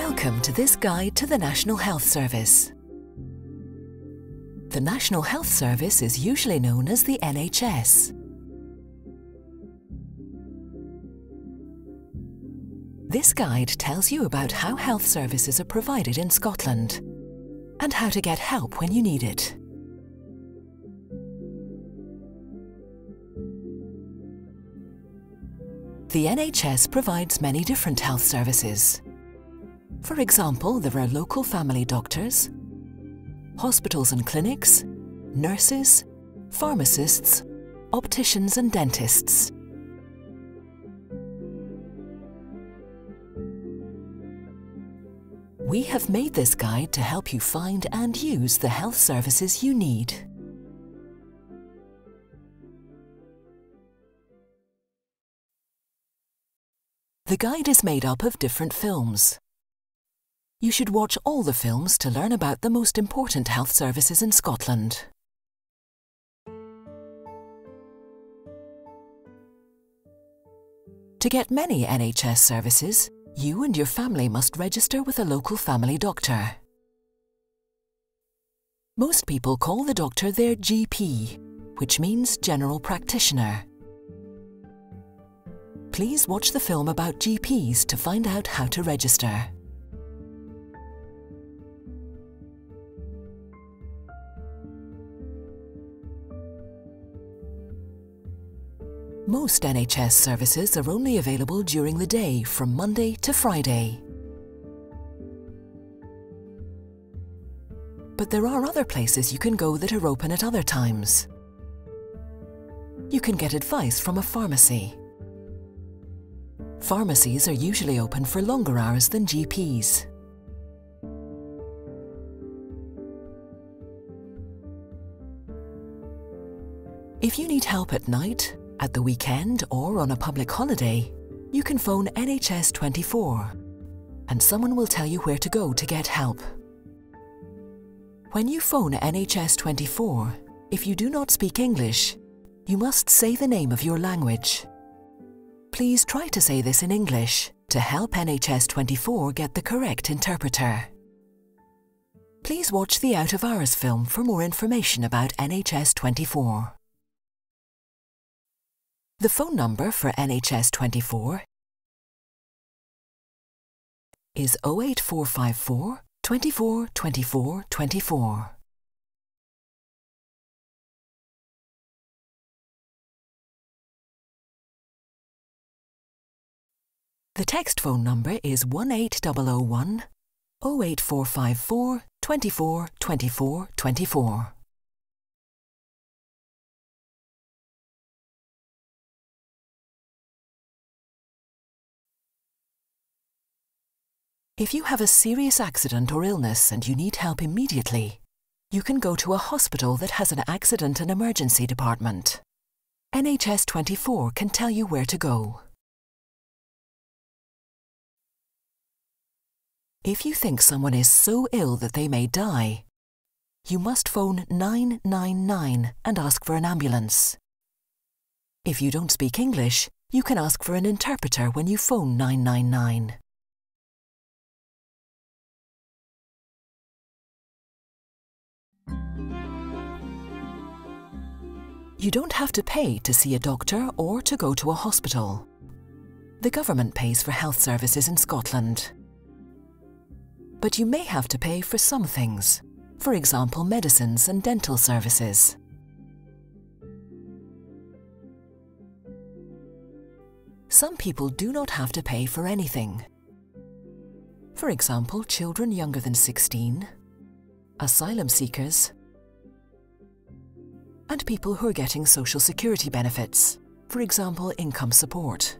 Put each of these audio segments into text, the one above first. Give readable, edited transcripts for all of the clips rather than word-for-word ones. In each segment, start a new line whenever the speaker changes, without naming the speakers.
Welcome to this guide to the National Health Service. The National Health Service is usually known as the NHS. This guide tells you about how health services are provided in Scotland and how to get help when you need it. The NHS provides many different health services. For example, there are local family doctors, hospitals and clinics, nurses, pharmacists, opticians and dentists. We have made this guide to help you find and use the health services you need. The guide is made up of different films. You should watch all the films to learn about the most important health services in Scotland. To get many NHS services, you and your family must register with a local family doctor. Most people call the doctor their GP, which means general practitioner. Please watch the film about GPs to find out how to register. Most NHS services are only available during the day from Monday to Friday. But there are other places you can go that are open at other times. You can get advice from a pharmacy. Pharmacies are usually open for longer hours than GPs. If you need help at night, at the weekend or on a public holiday, you can phone NHS 24 and someone will tell you where to go to get help. When you phone NHS 24, if you do not speak English, you must say the name of your language. Please try to say this in English to help NHS 24 get the correct interpreter. Please watch the Out of Hours film for more information about NHS 24. The phone number for NHS 24 is 08454 24 24 24. The text phone number is 18001 08454 24 24 24. If you have a serious accident or illness and you need help immediately, you can go to a hospital that has an accident and emergency department. NHS 24 can tell you where to go. If you think someone is so ill that they may die, you must phone 999 and ask for an ambulance. If you don't speak English, you can ask for an interpreter when you phone 999. You don't have to pay to see a doctor or to go to a hospital. The government pays for health services in Scotland. But you may have to pay for some things, for example medicines and dental services. Some people do not have to pay for anything. For example, children younger than 16, asylum seekers, and people who are getting social security benefits, for example, income support.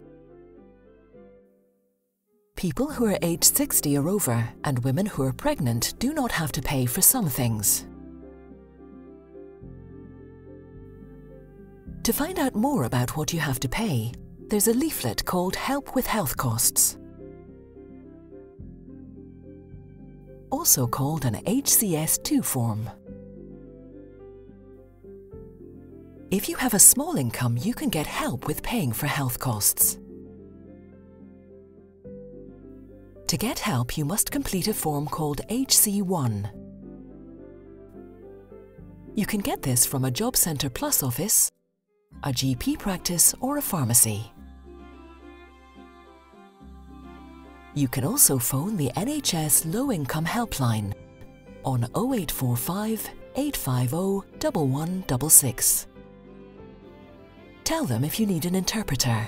People who are aged 60 or over and women who are pregnant do not have to pay for some things. To find out more about what you have to pay, there's a leaflet called Help with Health Costs, also called an HCS2 form. If you have a small income, you can get help with paying for health costs. To get help, you must complete a form called HC1. You can get this from a Job Centre Plus office, a GP practice or a pharmacy. You can also phone the NHS Low Income Helpline on 0845 850 1166. Tell them if you need an interpreter.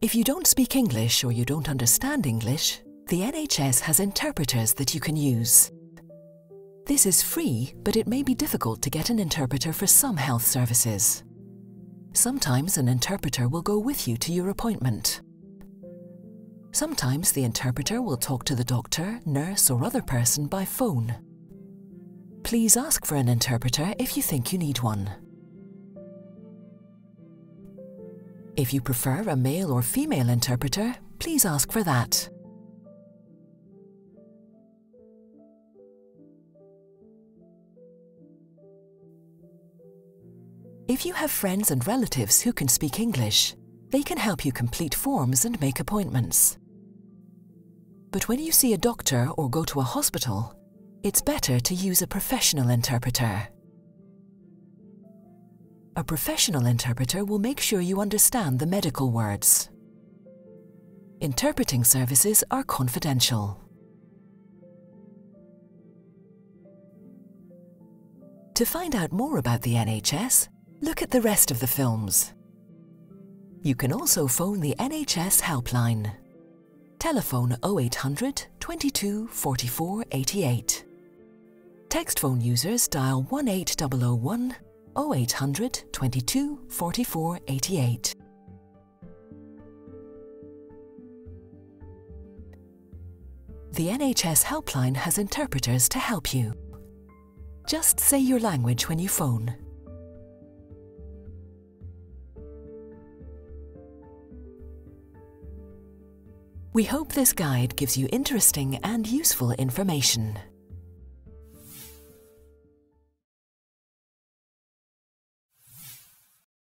If you don't speak English or you don't understand English, the NHS has interpreters that you can use. This is free, but it may be difficult to get an interpreter for some health services. Sometimes an interpreter will go with you to your appointment. Sometimes the interpreter will talk to the doctor, nurse or other person by phone. Please ask for an interpreter if you think you need one. If you prefer a male or female interpreter, please ask for that. If you have friends and relatives who can speak English, they can help you complete forms and make appointments. But when you see a doctor or go to a hospital, it's better to use a professional interpreter. A professional interpreter will make sure you understand the medical words. Interpreting services are confidential. To find out more about the NHS, look at the rest of the films. You can also phone the NHS helpline. Telephone 0800 22 44 88. Text phone users dial 18001 0800 22 44 88. The NHS helpline has interpreters to help you. Just say your language when you phone. We hope this guide gives you interesting and useful information.